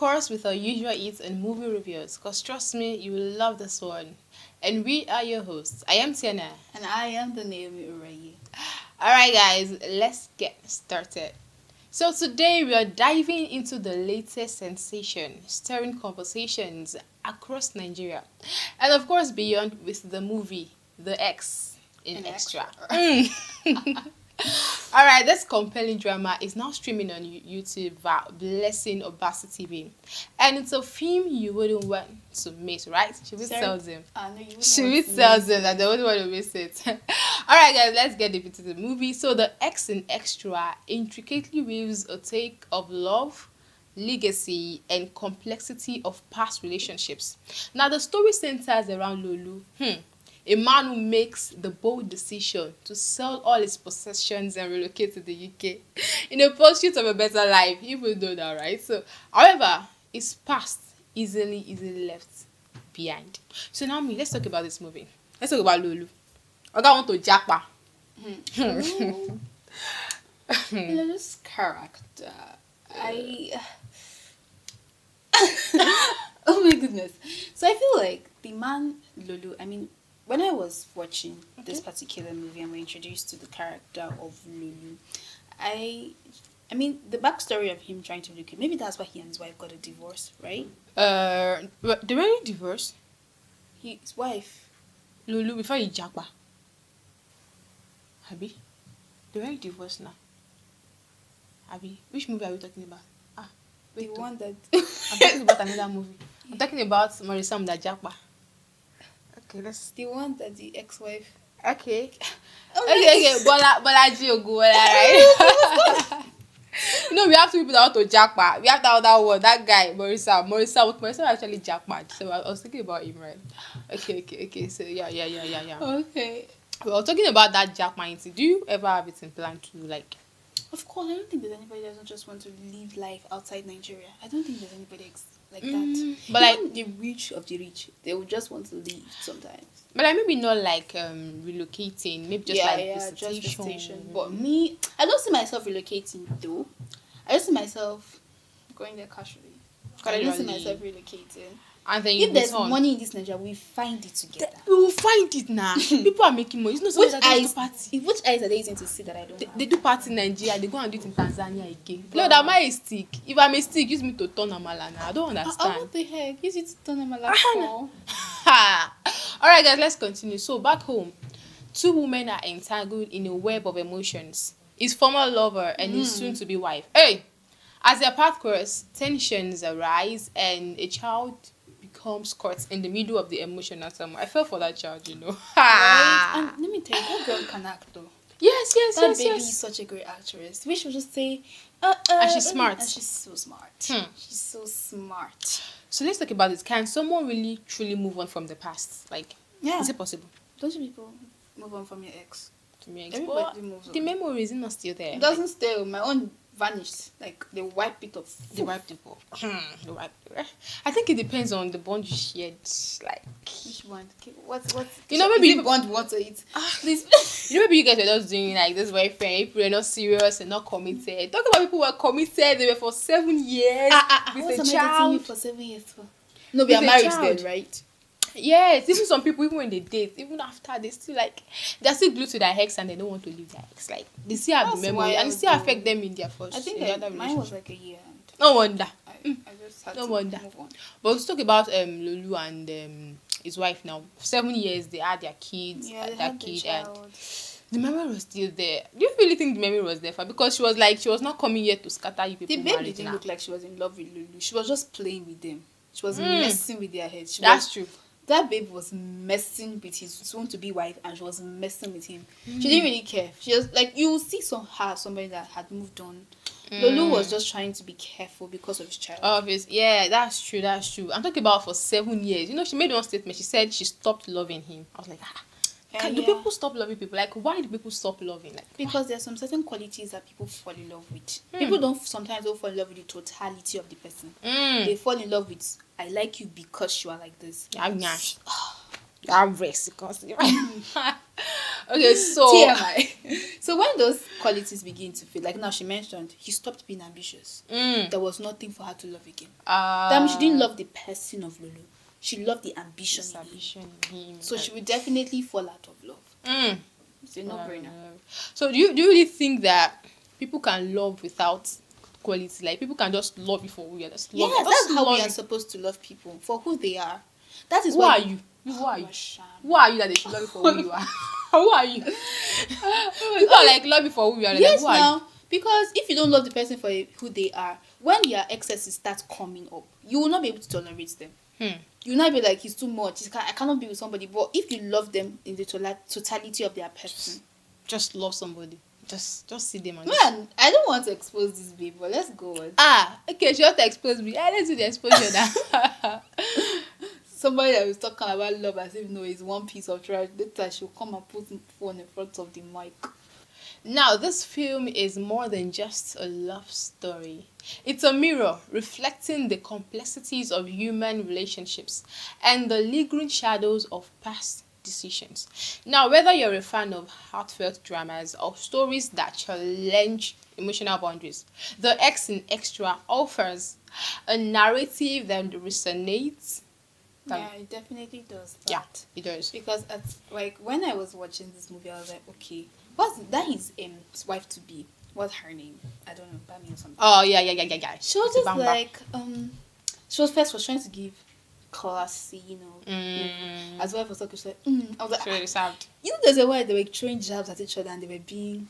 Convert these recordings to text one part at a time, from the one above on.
course, with our usual eats and movie reviews, because trust me, you will love this one. And we are your hosts. I am Tiana. And I am the Naomi Urayi. Alright, guys, let's get started. So, today we are diving into the latest sensation, stirring conversations across Nigeria. And of course, beyond with the movie, The X in Extra. Alright, this compelling drama is now streaming on YouTube via Blessing Obasi TV. And it's a film you wouldn't want to miss, right? Should we tell them? No, you Should we tell them that they wouldn't want to miss it? Alright, guys, let's get deep into the movie. So, The X in Extra intricately weaves a take of love, legacy, and complexity of past relationships. Now, the story centers around Lulu. A man who makes the bold decision to sell all his possessions and relocate to the UK in a pursuit of a better life. You will know that, right? So, however, his past easily left behind. So now, let's talk about this movie. Let's talk about Lulu. I want to Japa. Lulu's character. Oh my goodness. So I feel like the man Lulu, when I was watching this particular movie and we're introduced to the character of Lulu, the backstory of him trying to look, maybe that's why he and his wife got a divorce, right? They were divorced. His wife. Lulu before he Japa. Abi, they were divorced now. Abi, which movie are we talking about? The one that I'm talking about another movie. I'm talking about Marisam da Japa. Okay, let's. The one that the ex-wife. Okay. Okay. Bolaji Oguwola, right? We have two people that want to jackpot. We have that other one, that guy, Marisa actually jackpot. So I was thinking about him, right? Okay. So yeah. Okay. We were talking about that jackpot. Do you ever have it in plan to like? Of course, I don't think there's anybody that doesn't just want to live life outside Nigeria. I don't think there's anybody like that. But even the rich of the rich, they would just want to leave sometimes. But like maybe not like relocating, maybe just just visitation. But me, I don't see myself relocating though. I just see myself going there casually. But I don't see myself relocating. And then if there's money in this Nigeria, we find it together. We will find it now. People are making money. It's not which eyes are they using to see that I don't have? They do party in Nigeria. They go and do it in Tanzania again. Look, that my stick. If I'm a stick, use me to turn amala now. I don't understand. What the heck? Use it to turn amala. Alright, guys, let's continue. So back home, two women are entangled in a web of emotions. His former lover and his soon-to-be wife. Hey, as their path cross, tensions arise and a child becomes caught in the middle of the emotional turmoil. I fell for that child, Right? And let me tell you, that girl can act though. Yes. That baby is such a great actress. We should just say, and she's smart. And she's so smart. She's so smart. So let's talk about this. Can someone really truly move on from the past? Like, is it possible? Don't you people move on from your ex? Everybody moves on. The memory is not still there. It doesn't stay. My own vanished. Like they wipe it off. They wipe the ball. I think it depends on the bond you shared. Like which one? What's maybe the bond water it. Please. Maybe you guys were just doing like this boyfriend. People were not serious and not committed. Talk about people who were committed. They were for 7 years with a child. You for 7 years for? No, we are married then, right? Yes, even some people, even when they date, even after they're still glued to their ex and they don't want to leave their ex. Like they still have the memory and it still affect them in their first. I think mine was like a year. No wonder. I just had to move on. But let's talk about Lulu and his wife now. 7 years, they had their kids, and the memory was still there. Do you really think the memory was there for? Because she was not coming here to scatter you people. The baby didn't look like she was in love with Lulu. She was just playing with them. She was messing with their heads. That's true. That babe was messing with his soon-to-be wife, and she was messing with him. She didn't really care. She was like, you see somebody that had moved on. Lulu was just trying to be careful because of his child. Obviously, yeah, that's true. I'm talking about for 7 years. She made one statement. She said she stopped loving him. I was like, do people stop loving people? Like, why do people stop loving? Like, because there are some certain qualities that people fall in love with. People sometimes don't fall in love with the totality of the person. They fall in love with, I like you because you are like this. I'm rest. Okay, so TMI. So when those qualities begin to fade, like now she mentioned, he stopped being ambitious. There was nothing for her to love again. That means she didn't love the person of Lulu. She loved the ambition in him. ambition in him. So she would definitely fall out of love. It's a no-brainer. So do you really think that people can love without quality? Like people can just love you for who you are. Just love Yes, you. Just that's how love we are you. supposed to love people, for who they are. That is Who why are you? Who are you? Masha. Who are you that they should love you for who you are? Who are you? People are like love you for who you are. Yes, Like, who are you? now, because if you don't love the person for who they are, when their excesses start coming up, you will not be able to tolerate them. You will not be like, it's too much. I cannot be with somebody. But if you love them in the totality of their person, Just love somebody. Just see them and man, I don't want to expose this babe, but let's go on. okay, she want to expose me. Let's do the exposure now. Somebody that was talking about love as if no, it's one piece of trash. Later she'll come and put the phone in front of the mic. Now, this film is more than just a love story. It's a mirror reflecting the complexities of human relationships and the lingering shadows of past decisions. Now, whether you're a fan of heartfelt dramas or stories that challenge emotional boundaries, The X in Extra offers a narrative that resonates. Yeah, it definitely does that. Yeah, it does. Because like when I was watching this movie, I was like, okay, what's that? His wife to be. What's her name? I don't know, Bami or something. Oh yeah. She was just Bamba. like she was trying to give classy, as well as talking. She was like, I was like, She really sad. there's a way they were throwing jabs at each other and they were being.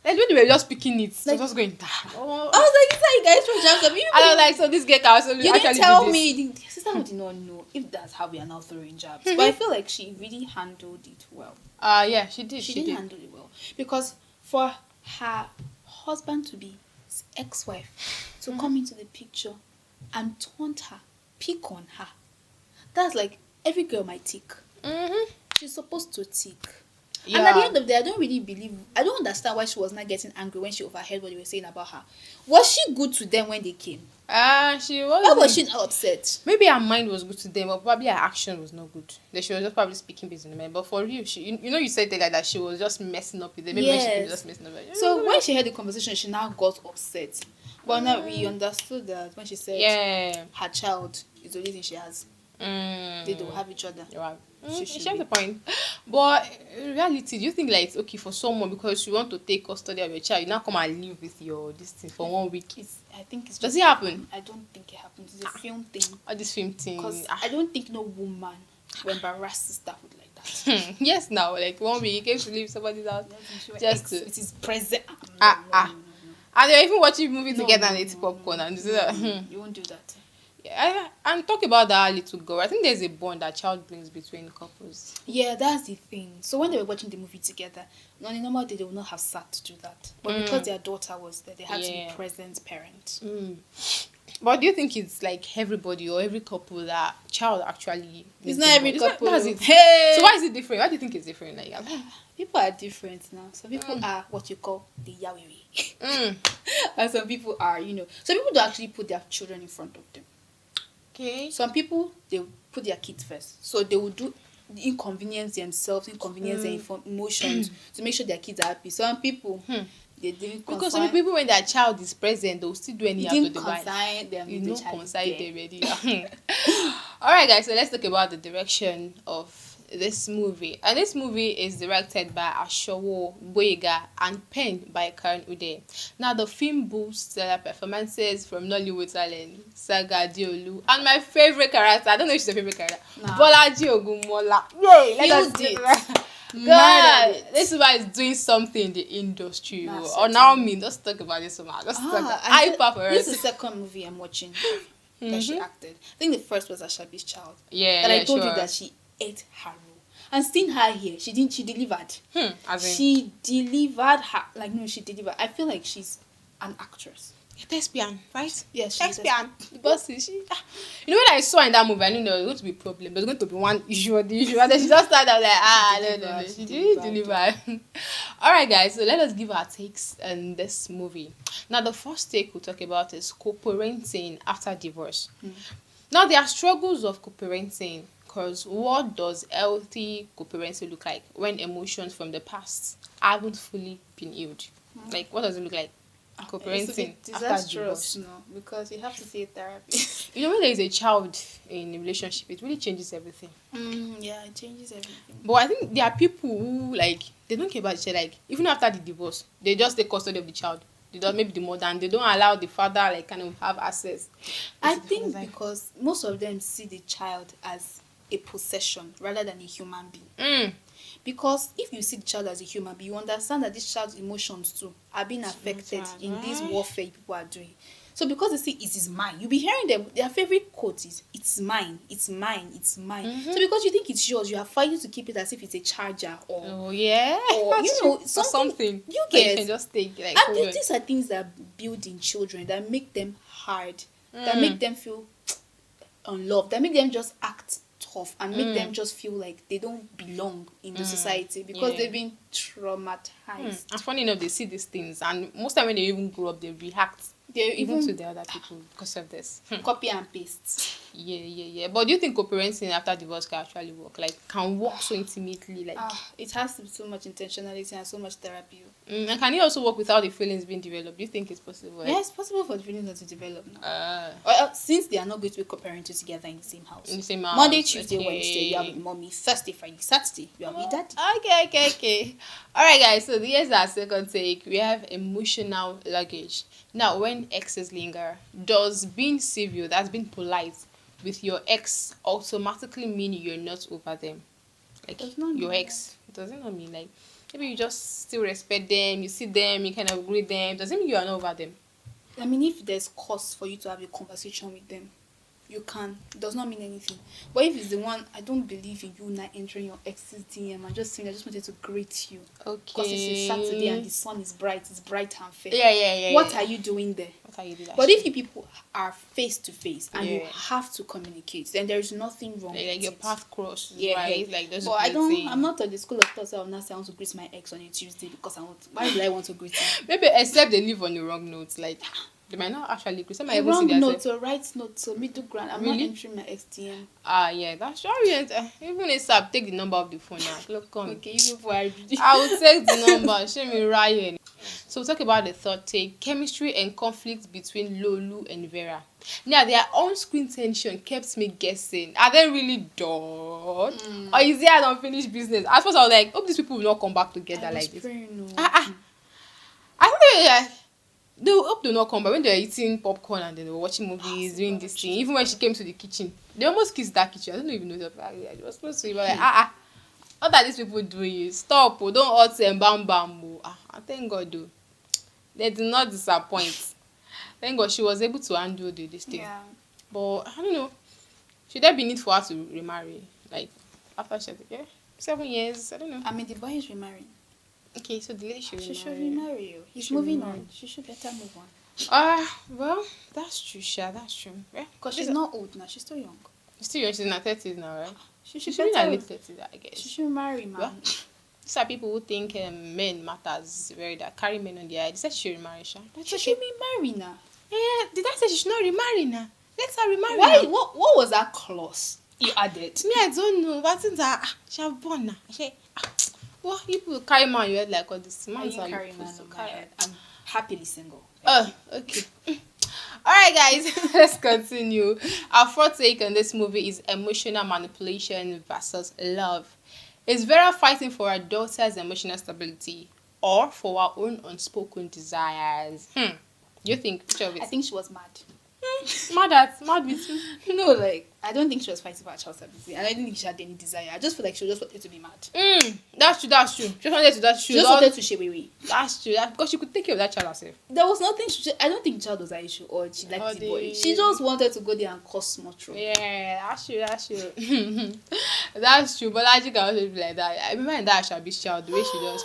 Like when they were just picking it, Like, so just going. I was like, is that you guys throw jabs at me? I was like, so this girl can also You actually didn't tell do this. me. The sister did not know if that's how we are now throwing jabs. But I feel like she really handled it well. Yeah, she did. She did handle it well. Because for her husband to be his ex-wife to come into the picture and taunt her, pick on her, that's like every girl might tick. She's supposed to tick. Yeah. And at the end of the day, I don't understand why she was not getting angry when she overheard what they were saying about her. Was she good to them when they came? She was. Why was she not upset? Maybe her mind was good to them, but probably her action was not good. That she was just probably speaking based on the mind. But for real, you said that she was just messing up with them. Maybe when she was just messing up with them. So when she heard the conversation, she now got upset. But now we understood that when she said her child is the only thing she has. They don't have each other. Right. She She has a point. But in reality, do you think like it's okay for someone because you want to take custody of your child, you now come and live with your this thing for 1 week? I think it's. Does it happen? I don't think it happens. It's a film thing. All this film thing. Because I don't think no woman will embarrass sisterhood like that. Yes, now like 1 week you came to leave somebody's house just to. It is present. And they're even watching movie together and eating popcorn and do that. You won't do that. Yeah, and talk about that little girl. I think there's a bond that child brings between couples. Yeah, that's the thing. So when they were watching the movie together, on a normal day they would not have sat to do that. But because their daughter was there, they had to be present parent. But do you think it's like everybody or every couple that child actually? It's not every couple. That's it. Hey! So why is it different? Why do you think it's different? Like, people are different now. Some people are what you call the Yahweh. And some people are, some people don't actually put their children in front of them. Okay. Some people, they put their kids first. So they will do inconvenience themselves, inconvenience their emotions to make sure their kids are happy. Some people, they didn't because some people, when their child is present, they'll still do anything to the wife. Them. You know, consign them already. Alright guys, so let's talk about the direction of this movie. And this movie is directed by Ashowo Boyega and penned by Karen Ude. Now the film boasts performances from Nollywood talent Saga Diolu and my favorite character. I don't know if she's your favorite character. Bolaji Ogunmola. Yay! Let us do it. God, this one is doing something in the industry. Or now me, let's talk about this one. Let's talk about hyper for This is the second movie I'm watching that she acted. I think the first was Ashabi's Child. Yeah, and I told you that she ate her role. And seeing her here, she delivered. She delivered her. Like, no, she delivered. I feel like she's an actress. A thespian, right? Yes, she's thespian. Because she, when I saw in that movie, I knew there was going to be a problem. There's going to be one issue or the issue. And then she just started like, no. She didn't deliver. Alright, guys, so let us give our takes on this movie. Now, the first take we'll talk about is co-parenting after divorce. Now, there are struggles of co-parenting because what does healthy co-parenting look like when emotions from the past haven't fully been healed? Like, what does it look like? It's a Co-parenting bit after disastrous, divorce. no, because you have to see a therapist. You know, when there is a child in a relationship, it really changes everything. Yeah, it changes everything. But I think there are people who, like, they don't care about each other. Like, even after the divorce, they just take custody of the child. They don't, maybe the mother, and they don't allow the father, like, kind of have access. I to the think father's life. because most of them see the child as a possession rather than a human being. Because if you see the child as a human being, you understand that this child's emotions too are being affected in this warfare people are doing. So because they see it is mine, you'll be hearing them, their favorite quote is, it's mine, it's mine, it's mine. So because you think it's yours, you are fighting to keep it as if it's a charger or Oh, yeah. or you know Or something. You that you get. can just take, like, And hold on. these are things that build in children, that make them hard, that make them feel unloved, that make them just act tough, and make them just feel like they don't belong in the society because Yeah. they've been traumatized. And funny enough, they see these things, and most time when they even grow up, they react They even even to the other people because of this. copy and paste. Yeah. But do you think co-parenting after divorce can actually work? Like, can work so intimately? Like, It has to be so much intentionality and so much therapy. and can it also work without the feelings being developed? Do you think it's possible? Like, Yeah, it's possible for the feelings not to develop now. uh, Since they are not going to be co-parenting together in the same house. in the same house. Monday, Tuesday, okay. Wednesday, you are with mommy. Thursday, Friday, Saturday, you are with daddy. Okay. All right, guys. So here's our second take. We have emotional luggage. Now, when exes linger, does being civil, that's being polite with your ex, automatically mean you're not over them? Like, Does not your mean ex, does it not mean like maybe you just still respect them, you see them, you kind of greet them? Does it mean you are not over them? I mean, if there's cause for you to have a conversation with them, you can. It does not mean anything. But if it's the one, I don't believe in you not entering your ex's DM and just saying, I just wanted to greet you. Okay. Because it's a Saturday and the sun is bright. It's bright and fair. Yeah. What are you doing there? What are you doing? But if you people are face to face and you Yeah. have to communicate, then there is nothing wrong like with your it. path cross, Yeah, right? Like those. But I'm not on the school of thought. I will not say I want to greet my ex on a Tuesday because I want. Why would I want to greet him? Maybe except they live on the wrong notes. Like they might not actually greet. Some might A even see wrong note themselves. or right note or middle ground. I'm Really? not entering my ex DM. Yeah, that's sure. Even ASAP, take the number of the phone now. Look on. Okay, you people are. I will take the number. Show me Ryan. So we'll talk about the third take: chemistry and conflict between Lolu and Vera. Now their on-screen tension kept me guessing. Are they really done? Or is there an unfinished business? At first I was like, hope these people will not come back together like this. I think they hope they will not come back when they were eating popcorn and then they were watching movies, doing this thing. Even when she came to the kitchen, they almost kissed that kitchen. I don't even know that. I was supposed to be like, what are these people doing? Stop, oh, don't hurt them, bam. Oh. I thank God, though. They did not disappoint. Thank God she was able to handle this thing. Yeah. But I don't know. Should there be need for her to remarry? Like, after she had 7 years? I don't know. I mean, the boy is remarrying. Okay, so the lady should remarry. She should remarry you. He's should moving remarry. on. She should better move on. Well, that's true, Sha. That's true. Yeah, Because she's not old now. She's still young. still young. She's in her 30s now, right? She She should should be in her better. late 30s, I guess. She should marry, man. Well, these are people who think men matters very that carry men on their head. They said she should remarry, Sha. That's She okay. should be married now. Yeah, did I say she should not remarry now? Let her remarry Why? now. What was that clause you added? Me, I don't know. But since she have born now. Well, you people carry man on your head like all this. I Man, didn't carry man on my head. I'm happily single. Okay. Alright, guys, let's continue. Our fourth take on this movie is emotional manipulation versus love. Is Vera fighting for her daughter's emotional stability or for her own unspoken desires? You think? Which of it? I think she was mad. Mad with you. No, like, I don't think she was fighting for her child's stability. And I don't think she had any desire. I just feel like she just wanted to be mad. That's true. She wanted to. That's She true. just wanted to share away. That's true. Because she could take care of that child herself. There was nothing. I don't think the child was an issue or she liked the boy. She just wanted to go there and cause small trouble. Yeah, that's true. That's true. But I think I also be like that. I remember in that Shabi's child, the way she does.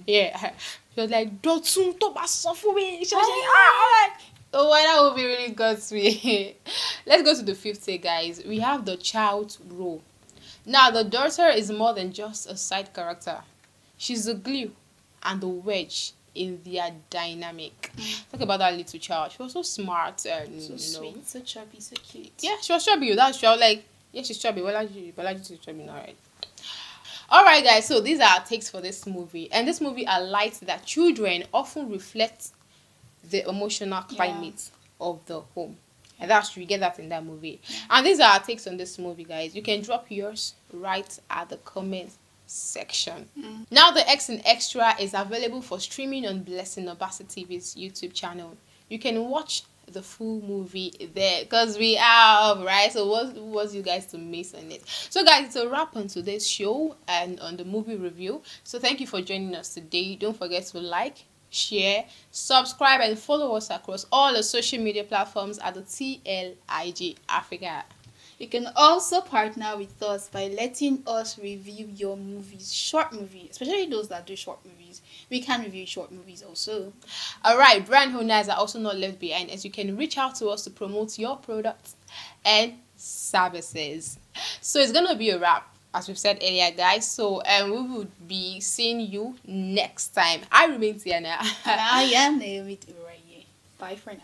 Yeah. She was like, Dotun, Toba, suffer me. She was like, oh, well, that would be really good to me. Let's go to the fifth take, guys. We have the child role. Now, the daughter is more than just a side character. She's the glue and the wedge in their dynamic. Talk about that little child. She was so smart and So sweet, so chubby, so cute. yeah, she was chubby. That's true. I was like, Yeah, she's chubby. Bolaji is chubby now, right? Alright, guys, so these are our takes for this movie. And this movie highlights that children often reflect the emotional climate of the home. And that's true, you get that in that movie. And these are our takes on this movie, guys. You can drop yours right at the comment section. Now, The X and Extra is available for streaming on Blessing Obasa TV's YouTube channel. You can watch the full movie there because we have, right? So what was you guys to miss on it? So guys, it's a wrap on today's show and on the movie review. So thank you for joining us today. Don't forget to like, share, subscribe, and follow us across all the social media platforms at the TLIG Africa. You can also partner with us by letting us review your movies, short movies, especially those that do short movies. We can review short movies also. Alright, brand owners are also not left behind, as you can reach out to us to promote your products and services. So it's gonna be a wrap, as we've said earlier, guys. So we will be seeing you next time. I remain Tiana. And I am Naomi Uraye. Bye for now.